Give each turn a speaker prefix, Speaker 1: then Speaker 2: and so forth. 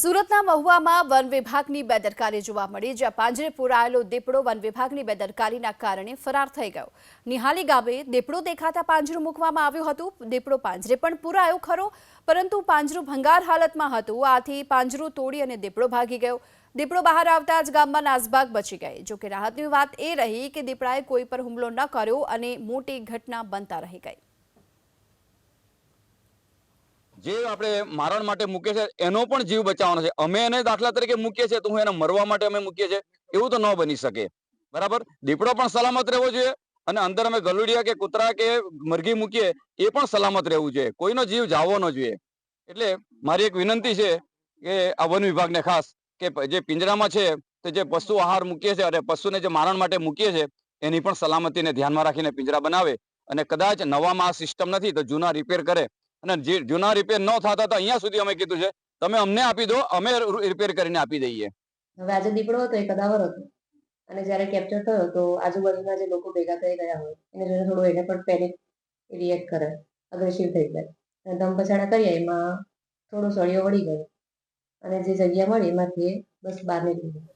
Speaker 1: સુરતના મહુવામાં વન વિભાગની બેદરકારી જોવા મળી, જ્યાં પાંજરે પુરાયેલો દીપડો વન વિભાગની બેદરકારીના કારણે ફરાર થઈ ગયો. નિહાલી ગામે દીપડો દેખાતા પાંજરું મૂકવામાં આવ્યું હતું. દીપડો પાંજરે પણ પુરાયો ખરો, પરંતુ પાંજરું ભંગાર હાલતમાં હતું. આથી પાંજરું તોડી અને દીપડો ભાગી ગયો. દીપડો બહાર આવતા જ ગામમાં નાસભાગ બચી ગઈ. જોકે રાહતની વાત એ રહી કે દીપડાએ કોઈ પર હુમલો ન કર્યો અને મોટી ઘટના બનતા રહી ગઈ.
Speaker 2: જે આપણે મારણ માટે મૂકીએ છીએ એનો પણ જીવ બચાવવાનો છે. અમે એને દાખલા તરીકે મૂકીએ છીએ તો હું એને મરવા માટે અમે મૂકીએ છીએ, એવું તો ન બની શકે. બરાબર, દીપડો પણ સલામત રહેવો જોઈએ અને અંદર અમે ગલુડિયા કે કૂતરા કે મરઘી મૂકીએ એ પણ સલામત રહેવું જોઈએ. કોઈનો જીવ જાવો ન જોઈએ. એટલે મારી એક વિનંતી છે કે આ વન વિભાગને ખાસ કે જે પિંજરામાં છે તે જે પશુ આહાર મૂકીએ છીએ અને પશુને જે મારણ માટે મૂકીએ છીએ એની પણ સલામતીને ધ્યાનમાં રાખીને પિંજરા બનાવે. અને કદાચ નવામાં આ સિસ્ટમ નથી તો જૂના રિપેર કરે, અને જે જૂના રિપેર ન થતા તો અહીંયા સુધી અમે કીધું છે તમે અમને આપી દો, અમે રિપેર કરીને આપી દઈએ.
Speaker 3: હવે આજે દીપડો હતો, એ કદાવર હતો, અને જ્યારે કેપ્ચર થયો તો આજુબાજુના જે લોકો ભેગા થઈ ગયા હોય એને જોઈને થોડું એને પણ પેનિક રિએક્ટ કરે, અગ્રેસિવ થઈ જાય અને ધમપછાડા કરીએ એમાં થોડો સળિયો વળી ગયો અને જે જગ્યા મળી એમાંથી બસ બહાર નીકળી ગયો.